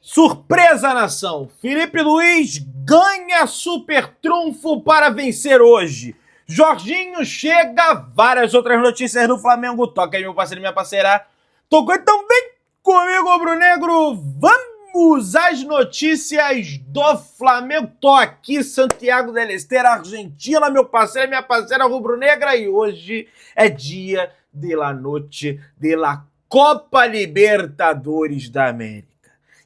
Surpresa, nação! Felipe Luiz ganha super trunfo para vencer hoje. Jorginho chega, várias outras notícias do Flamengo. Toca aí, meu parceiro e minha parceira. Tocou também comigo, rubro-negro. Vamos às notícias do Flamengo. Tô aqui, Santiago del Estero, Argentina, meu parceiro e minha parceira rubro-negra. E hoje é dia de la noite de la Copa Libertadores da América.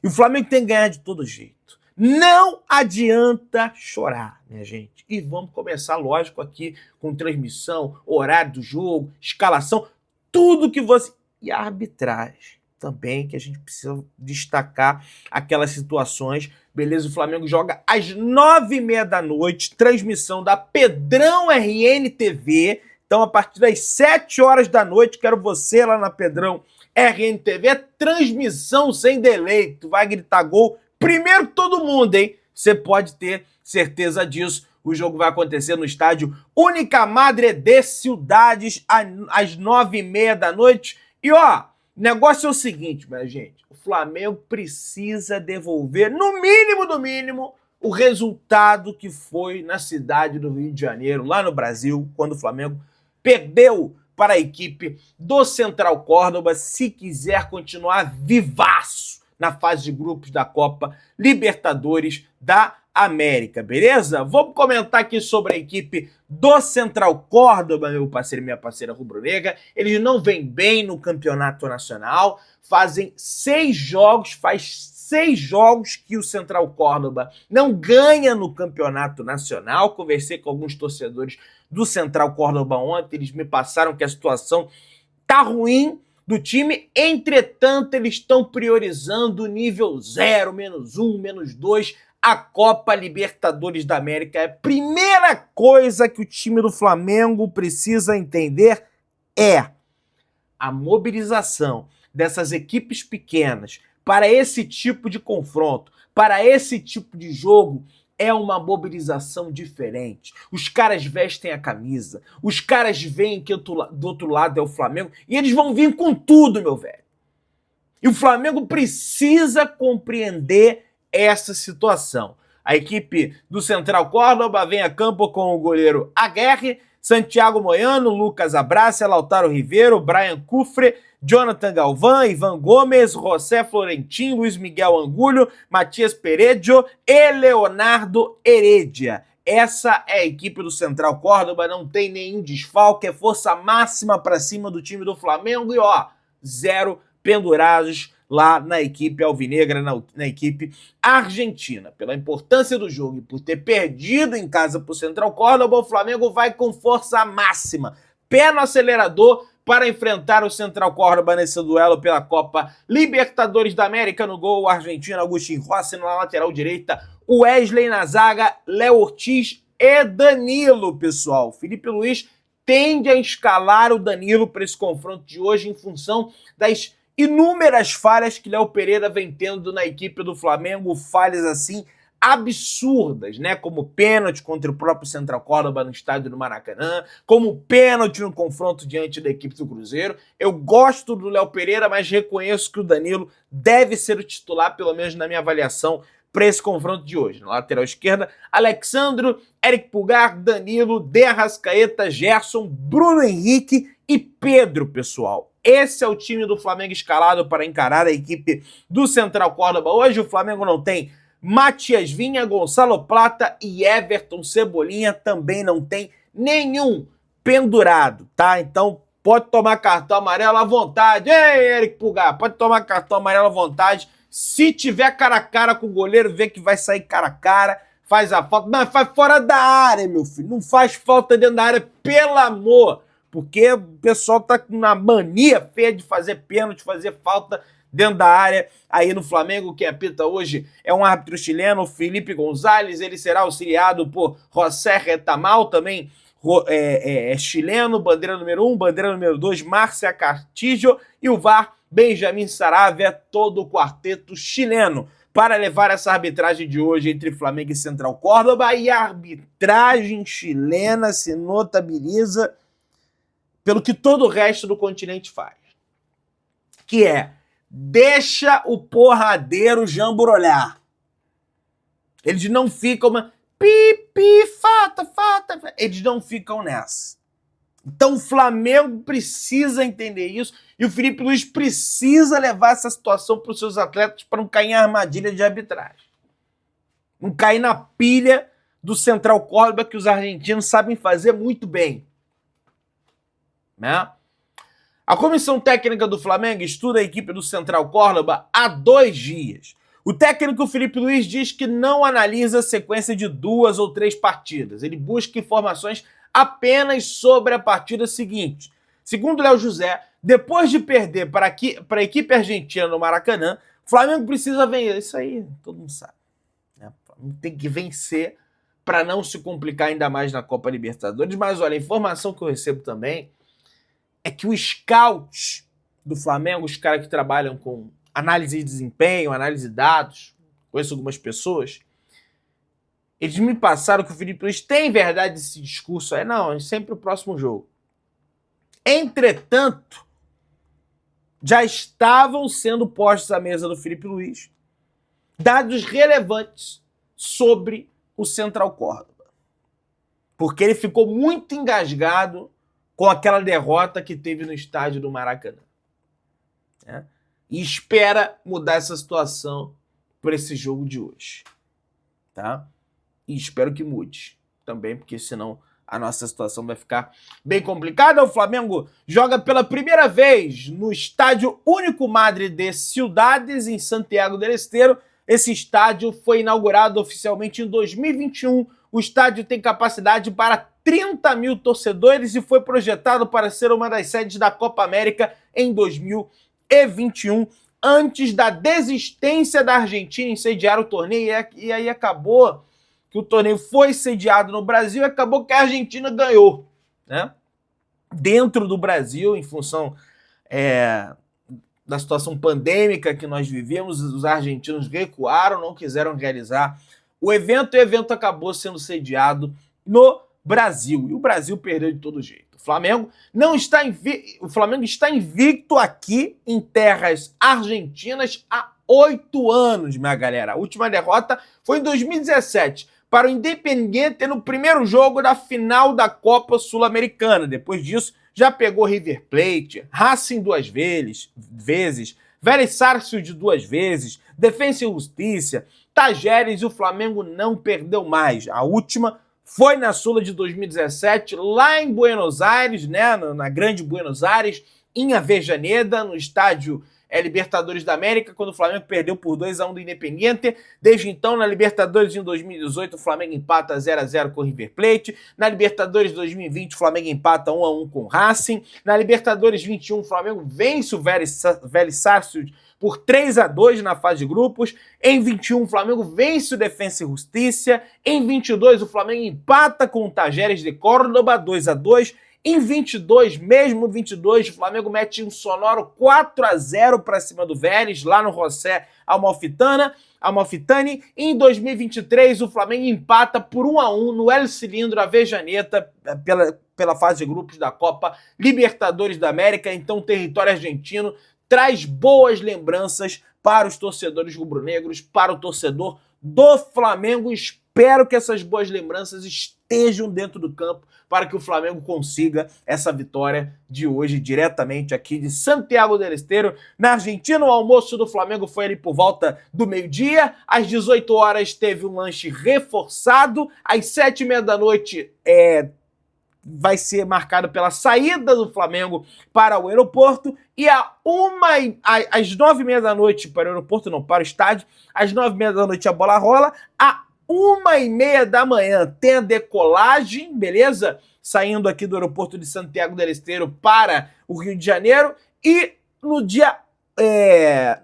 E o Flamengo tem que ganhar de todo jeito. Não adianta chorar, minha gente. E vamos começar, lógico, aqui com transmissão, horário do jogo, escalação, tudo que você... E a arbitragem também, que a gente precisa destacar aquelas situações. Beleza, o Flamengo joga às 9h30 da noite, transmissão da Pedrão RN TV. Então, a partir das 7 horas da noite, quero você lá na Pedrão RNTV, transmissão sem delay. Tu vai gritar gol primeiro que todo mundo, hein? Você pode ter certeza disso. O jogo vai acontecer no estádio Única Madre de Ciudades às 9h30 da noite. E ó, o negócio é o seguinte, minha gente. O Flamengo precisa devolver, no mínimo do mínimo, o resultado que foi na cidade do Rio de Janeiro, lá no Brasil, quando o Flamengo perdeu para a equipe do Central Córdoba, se quiser continuar vivaço na fase de grupos da Copa Libertadores da América, beleza? Vamos comentar aqui sobre a equipe do Central Córdoba, meu parceiro e minha parceira rubro-negra. Eles não vêm bem no campeonato nacional, faz 6 jogos que o Central Córdoba não ganha no campeonato nacional. Conversei com alguns torcedores do Central Córdoba ontem, eles me passaram que a situação tá ruim do time, entretanto eles estão priorizando o nível 0, -1, -2, a Copa Libertadores da América. É a primeira coisa que o time do Flamengo precisa entender é a mobilização dessas equipes pequenas para esse tipo de confronto, para esse tipo de jogo, é uma mobilização diferente. Os caras vestem a camisa, os caras veem que do outro lado é o Flamengo e eles vão vir com tudo, meu velho. E o Flamengo precisa compreender essa situação. A equipe do Central Córdoba vem a campo com o goleiro Aguerre, Santiago Moiano, Lucas Abraça, Lautaro Ribeiro, Brian Cufre, Jonathan Galvão, Ivan Gomes, José Florentin, Luiz Miguel Angulho, Matias Peredio e Leonardo Heredia. Essa é a equipe do Central Córdoba, não tem nenhum desfalque, é força máxima para cima do time do Flamengo e ó, 0 pendurados lá na equipe alvinegra, na equipe argentina. Pela importância do jogo e por ter perdido em casa para o Central Córdoba, o Flamengo vai com força máxima, pé no acelerador, para enfrentar o Central Córdoba nesse duelo pela Copa Libertadores da América. No gol, o argentino Agustín Rossi, na lateral direita, Wesley na zaga, Léo Ortiz e Danilo, pessoal. Felipe Luiz tende a escalar o Danilo para esse confronto de hoje em função das inúmeras falhas que Léo Pereira vem tendo na equipe do Flamengo, falhas assim absurdas, né? Como pênalti contra o próprio Central Córdoba no estádio do Maracanã, como pênalti no confronto diante da equipe do Cruzeiro. Eu gosto do Léo Pereira, mas reconheço que o Danilo deve ser o titular, pelo menos na minha avaliação, para esse confronto de hoje. Na lateral esquerda, Alexandro, Eric Pulgar, Danilo, De Arrascaeta, Gerson, Bruno Henrique e Pedro, pessoal. Esse é o time do Flamengo escalado para encarar a equipe do Central Córdoba. Hoje o Flamengo não tem Matias Vinha, Gonçalo Plata e Everton Cebolinha, também não tem nenhum pendurado, tá? Então pode tomar cartão amarelo à vontade. Ei, Eric Pulgar, pode tomar cartão amarelo à vontade. Se tiver cara a cara com o goleiro, vê que vai sair cara a cara, faz a falta, mas faz fora da área, meu filho. Não faz falta dentro da área, pelo amor. Porque o pessoal tá com uma mania feia de fazer pênalti, fazer falta dentro da área. Aí no Flamengo, quem apita hoje é um árbitro chileno, Felipe Gonzalez. Ele será auxiliado por José Retamal, também chileno, bandeira número 1, bandeira número 2, Márcia Castillo, e o VAR, Benjamin Saravia, todo o quarteto chileno, para levar essa arbitragem de hoje entre Flamengo e Central Córdoba. E a arbitragem chilena se notabiliza pelo que todo o resto do continente faz, que é deixa o porradeiro jamburolhar. Eles não ficam... Pi, fata. Eles não ficam nessa. Então o Flamengo precisa entender isso e o Filipe Luís precisa levar essa situação para os seus atletas para não cair em armadilha de arbitragem. Não cair na pilha do Central Córdoba que os argentinos sabem fazer muito bem. Né? A comissão técnica do Flamengo estuda a equipe do Central Córdoba há 2 dias. O técnico Filipe Luís diz que não analisa a sequência de 2 ou 3 partidas. Ele busca informações apenas sobre a partida seguinte. Segundo Léo José, depois de perder para a equipe argentina no Maracanã, o Flamengo precisa vencer. Isso aí todo mundo sabe. Né? O Flamengo tem que vencer para não se complicar ainda mais na Copa Libertadores. Mas olha, a informação que eu recebo também é que o scout do Flamengo, os caras que trabalham com análise de desempenho, análise de dados, conheço algumas pessoas, eles me passaram que o Filipe Luís tem verdade esse discurso. Não, é sempre o próximo jogo. Entretanto, já estavam sendo postos à mesa do Filipe Luís dados relevantes sobre o Central Córdoba. Porque ele ficou muito engasgado com aquela derrota que teve no estádio do Maracanã. Né? E espera mudar essa situação por esse jogo de hoje. Tá? E espero que mude também, porque senão a nossa situação vai ficar bem complicada. O Flamengo joga pela primeira vez no Estádio Único Madre de Ciudades, em Santiago del Estero. Esse estádio foi inaugurado oficialmente em 2021. O estádio tem capacidade para 30 mil torcedores e foi projetado para ser uma das sedes da Copa América em 2021, antes da desistência da Argentina em sediar o torneio. E aí acabou que o torneio foi sediado no Brasil e acabou que a Argentina ganhou, né? Dentro do Brasil, em função da situação pandêmica que nós vivemos, os argentinos recuaram, não quiseram realizar o evento, e o evento acabou sendo sediado no Brasil. E o Brasil perdeu de todo jeito. O Flamengo está invicto aqui em terras argentinas há 8 anos, minha galera. A última derrota foi em 2017 para o Independiente no primeiro jogo da final da Copa Sul-Americana. Depois disso, já pegou River Plate, Racing 2 vezes, Vélez Sarsfield 2 vezes, Defensa e Justiça, Tajeres, e o Flamengo não perdeu mais. A última foi na Sula de 2017, lá em Buenos Aires, né, na Grande Buenos Aires, em Avejaneda, no estádio Libertadores da América, quando o Flamengo perdeu por 2-1 do Independiente. Desde então, na Libertadores em 2018, o Flamengo empata 0-0 com o River Plate. Na Libertadores 2020, o Flamengo empata 1-1 com o Racing. Na Libertadores 21, o Flamengo vence o Vélez Sarsfield por 3-2 na fase de grupos. Em 21, o Flamengo vence o Defensa e Justiça. Em 22, o Flamengo empata com o Tajeres de Córdoba 2-2. Em 22, mesmo 22, o Flamengo mete um sonoro 4-0 para cima do Vélez, lá no José Amalfitani. Em 2023, o Flamengo empata por 1-1 no El Cilindro Avejaneta pela fase de grupos da Copa Libertadores da América. Então, o território argentino traz boas lembranças para os torcedores rubro-negros, para o torcedor do Flamengo. Espero que essas boas lembranças estejam dentro do campo para que o Flamengo consiga essa vitória de hoje, diretamente aqui de Santiago del Estero, na Argentina. O almoço do Flamengo foi ali por volta do meio-dia. Às 18 horas teve um lanche reforçado. Às 7h30 da noite vai ser marcado pela saída do Flamengo para o aeroporto, e às 9h30 da noite para o aeroporto, não, para o estádio, às 9h30 da noite a bola rola, 1h30 da manhã tem a decolagem, beleza? Saindo aqui do aeroporto de Santiago del Estero para o Rio de Janeiro. E no dia,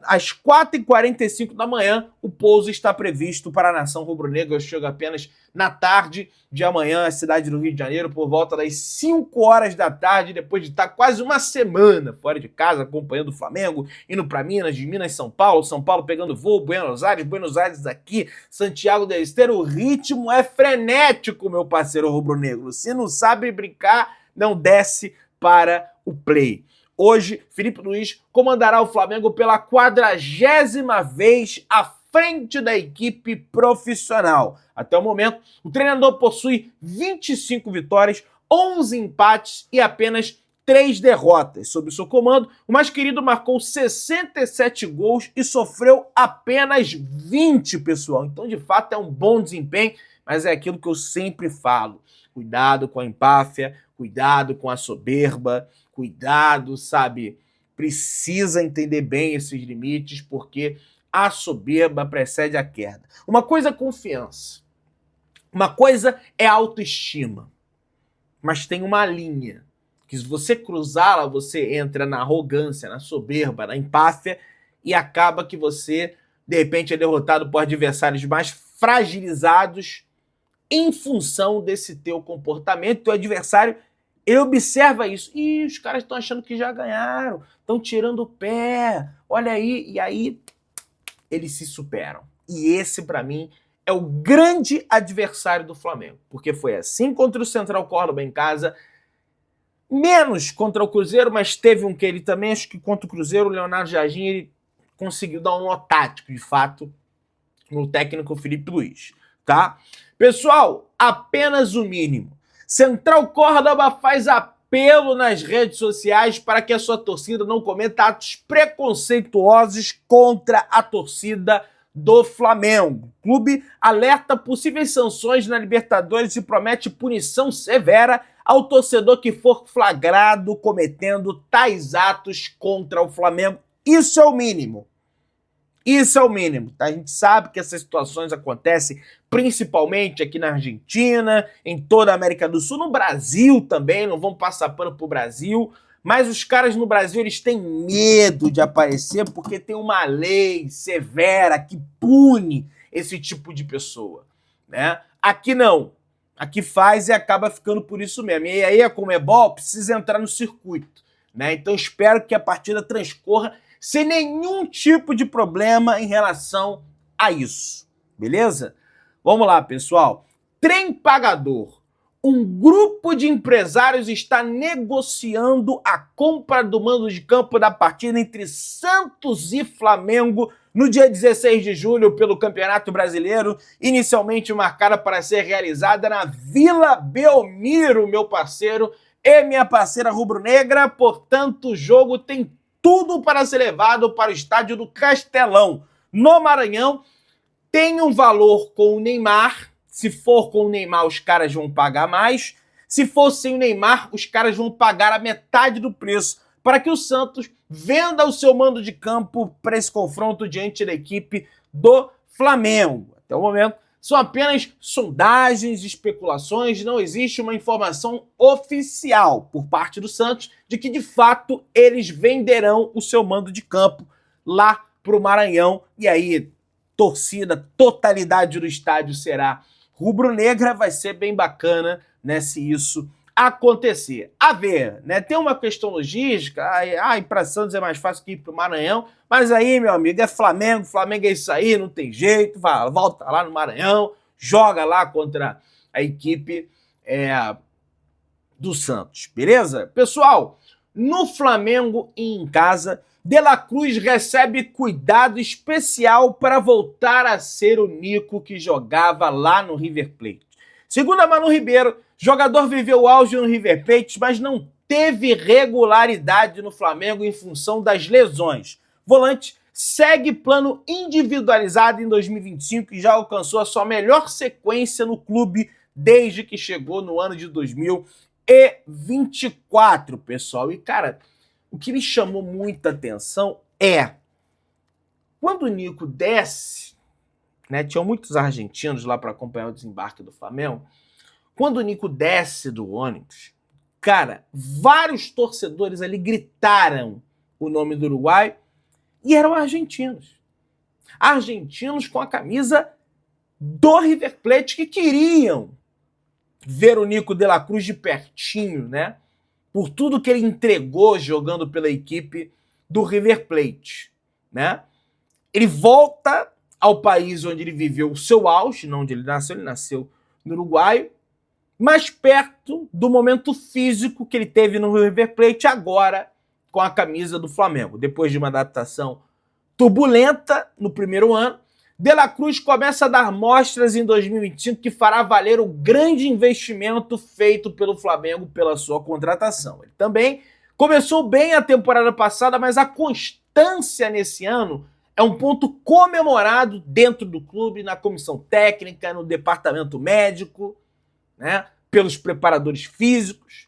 às 4h45 da manhã, o pouso está previsto para a nação rubro-negra. Chega apenas na tarde de amanhã à cidade do Rio de Janeiro, por volta das 5 horas da tarde, depois de estar quase uma semana fora de casa, acompanhando o Flamengo, indo para Minas, de Minas São Paulo pegando voo, Buenos Aires aqui, Santiago del Estero. O ritmo é frenético, meu parceiro rubro-negro. Se não sabe brincar, não desce para o play. Hoje, Filipe Luís comandará o Flamengo pela 40ª vez à frente da equipe profissional. Até o momento, o treinador possui 25 vitórias, 11 empates e apenas 3 derrotas. Sob o seu comando, o mais querido marcou 67 gols e sofreu apenas 20, pessoal. Então, de fato, é um bom desempenho, mas é aquilo que eu sempre falo. Cuidado com a empáfia, cuidado com a soberba, cuidado, sabe? Precisa entender bem esses limites, porque a soberba precede a queda. Uma coisa é confiança. Uma coisa é autoestima. Mas tem uma linha que, se você cruzá-la, você entra na arrogância, na soberba, na empáfia e acaba que você, de repente, é derrotado por adversários mais fragilizados em função desse teu comportamento. O adversário, ele observa isso. Ih, os caras estão achando que já ganharam, estão tirando o pé, olha aí. E aí, eles se superam. E esse, para mim, é o grande adversário do Flamengo. Porque foi assim contra o Central Córdoba em casa, menos contra o Cruzeiro, mas teve um que ele também, acho que contra o Cruzeiro, o Leonardo Jardim, ele conseguiu dar um nó tático, de fato, no técnico Filipe Luís, tá? Pessoal, apenas o mínimo. Central Córdoba faz apelo nas redes sociais para que a sua torcida não cometa atos preconceituosos contra a torcida do Flamengo. O clube alerta possíveis sanções na Libertadores e promete punição severa ao torcedor que for flagrado cometendo tais atos contra o Flamengo. Isso é o mínimo. Isso é o mínimo, tá? A gente sabe que essas situações acontecem principalmente aqui na Argentina, em toda a América do Sul, no Brasil também, não vamos passar pano pro Brasil, mas os caras no Brasil, eles têm medo de aparecer porque tem uma lei severa que pune esse tipo de pessoa, né? Aqui não. Aqui faz e acaba ficando por isso mesmo. E aí a Conmebol precisa entrar no circuito, né? Então espero que a partida transcorra sem nenhum tipo de problema em relação a isso, beleza? Vamos lá, pessoal. Trem pagador. Um grupo de empresários está negociando a compra do mando de campo da partida entre Santos e Flamengo no dia 16 de julho pelo Campeonato Brasileiro, inicialmente marcada para ser realizada na Vila Belmiro, meu parceiro e minha parceira rubro-negra. Portanto, o jogo tem tudo para ser levado para o estádio do Castelão, no Maranhão. Tem um valor com o Neymar. Se for com o Neymar, os caras vão pagar mais. Se for sem o Neymar, os caras vão pagar a metade do preço para que o Santos venda o seu mando de campo para esse confronto diante da equipe do Flamengo. Até o momento, são apenas sondagens e especulações, não existe uma informação oficial por parte do Santos de que, de fato, eles venderão o seu mando de campo lá para o Maranhão. E aí, torcida, totalidade do estádio será rubro-negra. Vai ser bem bacana, né, se isso acontecer. A ver, né, tem uma questão logística, ir para Santos é mais fácil que ir para o Maranhão, mas aí, meu amigo, é Flamengo, Flamengo é isso aí, não tem jeito, volta lá no Maranhão, joga lá contra a equipe do Santos, beleza? Pessoal, no Flamengo e em casa, De La Cruz recebe cuidado especial para voltar a ser o Nico que jogava lá no River Plate. Segundo a Manu Ribeiro, jogador viveu o auge no River Plate, mas não teve regularidade no Flamengo em função das lesões. Volante segue plano individualizado em 2025 e já alcançou a sua melhor sequência no clube desde que chegou no ano de 2024, pessoal. E, cara, o que me chamou muita atenção é quando o Nico desce, né, tinham muitos argentinos lá para acompanhar o desembarque do Flamengo. Quando o Nico desce do ônibus, cara, vários torcedores ali gritaram o nome do Uruguai e eram argentinos. Argentinos com a camisa do River Plate que queriam ver o Nico de la Cruz de pertinho, né? Por tudo que ele entregou jogando pela equipe do River Plate, né? Ele volta ao país onde ele viveu o seu auge, não onde ele nasceu no Uruguai, mais perto do momento físico que ele teve no River Plate agora com a camisa do Flamengo. Depois de uma adaptação turbulenta no primeiro ano, De La Cruz começa a dar mostras em 2025 que fará valer o grande investimento feito pelo Flamengo pela sua contratação. Ele também começou bem a temporada passada, mas a constância nesse ano é um ponto comemorado dentro do clube, na comissão técnica, no departamento médico, né, pelos preparadores físicos.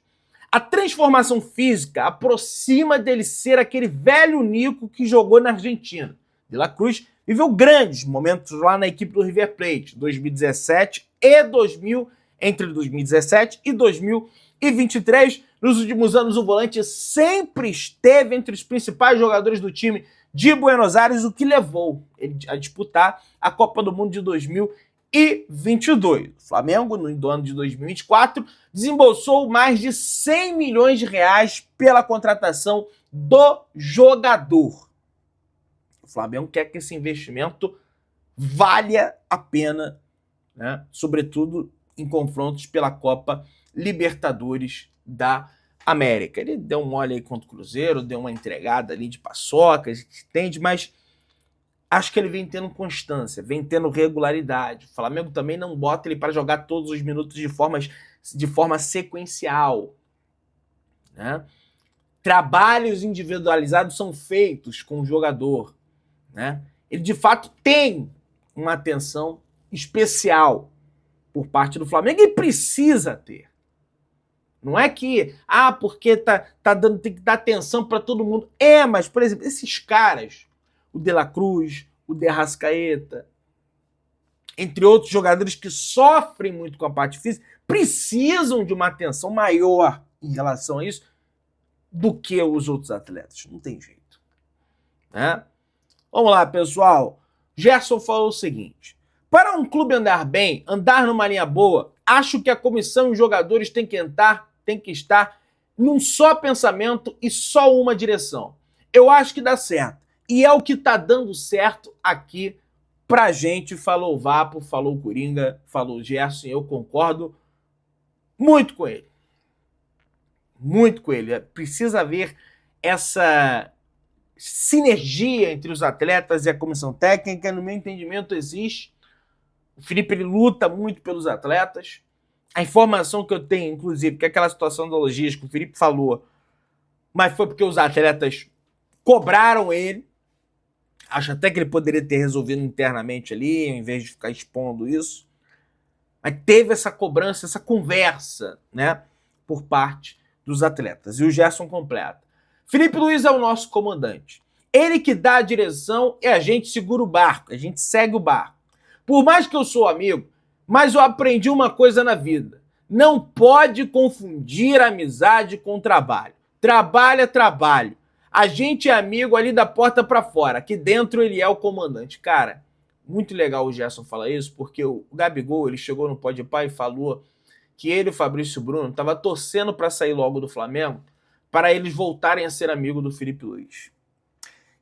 A transformação física aproxima dele ser aquele velho Nico que jogou na Argentina. De La Cruz viveu grandes momentos lá na equipe do River Plate, 2017 e 2000, entre 2017 e 2023. Nos últimos anos, o volante sempre esteve entre os principais jogadores do time de Buenos Aires, o que levou ele a disputar a Copa do Mundo de 2022. O Flamengo, no ano de 2024, desembolsou mais de 100 milhões de reais pela contratação do jogador. O Flamengo quer que esse investimento valha a pena, né? Sobretudo em confrontos pela Copa Libertadores da América. Ele deu um mole aí contra o Cruzeiro, deu uma entregada ali de paçoca, a gente entende, mas acho que ele vem tendo constância, vem tendo regularidade. O Flamengo também não bota ele para jogar todos os minutos de forma sequencial, né? Trabalhos individualizados são feitos com o jogador, né? Ele de fato tem uma atenção especial por parte do Flamengo e precisa ter. Não é que, porque tem que dar atenção para todo mundo. Mas, por exemplo, esses caras, o De La Cruz, o De Arrascaeta, entre outros jogadores que sofrem muito com a parte física, precisam de uma atenção maior em relação a isso do que os outros atletas. Não tem jeito, né? Vamos lá, pessoal. Gerson falou o seguinte: para um clube andar bem, andar numa linha boa, acho que a comissão e os jogadores têm que estar num só pensamento e só uma direção. Eu acho que dá certo. E é o que tá dando certo aqui pra gente. Falou o Vapo, falou o Coringa, falou o Gerson, eu concordo muito com ele. Muito com ele. Precisa haver essa sinergia entre os atletas e a comissão técnica. No meu entendimento, existe. O Felipe, ele luta muito pelos atletas. A informação que eu tenho, inclusive, que é aquela situação da logística, o Felipe falou, mas foi porque os atletas cobraram ele. Acho até que ele poderia ter resolvido internamente ali, em vez de ficar expondo isso. Mas teve essa cobrança, essa conversa, né, por parte dos atletas. E o Gerson completa: Felipe Luiz é o nosso comandante. Ele que dá a direção e a gente segura o barco, a gente segue o barco. Por mais que eu sou amigo, mas eu aprendi uma coisa na vida: não pode confundir amizade com trabalho. Trabalho é trabalho. A gente é amigo ali da porta para fora. Aqui dentro ele é o comandante. Cara, muito legal o Gerson falar isso, porque o Gabigol, ele chegou no Podpah e falou que ele e o Fabrício Bruno estavam torcendo para sair logo do Flamengo, para eles voltarem a ser amigos do Felipe Luiz.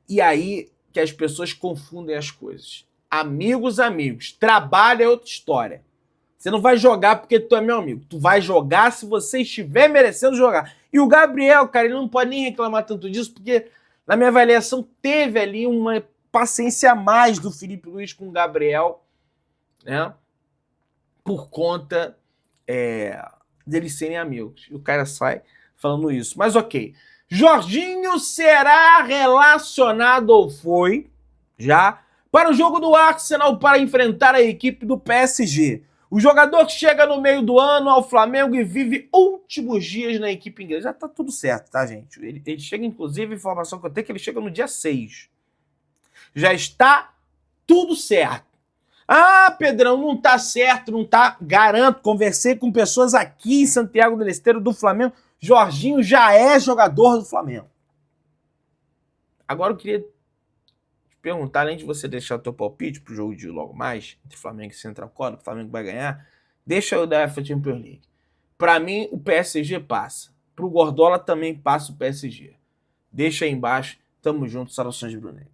E aí que as pessoas confundem as coisas. Amigos. Trabalho é outra história. Você não vai jogar porque tu é meu amigo. Tu vai jogar se você estiver merecendo jogar. E o Gabriel, cara, ele não pode nem reclamar tanto disso, porque na minha avaliação teve ali uma paciência a mais do Felipe Luiz com o Gabriel, né? Por conta deles serem amigos. E o cara sai falando isso. Mas ok. Jorginho será relacionado, ou foi, já, para o jogo do Arsenal para enfrentar a equipe do PSG. O jogador chega no meio do ano ao Flamengo e vive últimos dias na equipe inglesa. Já tá tudo certo, tá, gente? Ele chega, inclusive, informação que eu tenho, que ele chega no dia 6. Já está tudo certo. Pedrão, não tá certo, não tá. Garanto, conversei com pessoas aqui em Santiago del Esteiro do Flamengo. Jorginho já é jogador do Flamengo. Agora eu queria perguntar, além de você deixar o teu palpite pro jogo de logo mais, entre Flamengo e Central Córdoba, o Flamengo vai ganhar, deixa eu dar a Champions League. Pra mim, o PSG passa. Pro Gordola também passa o PSG. Deixa aí embaixo. Tamo junto, saudações de Brunei.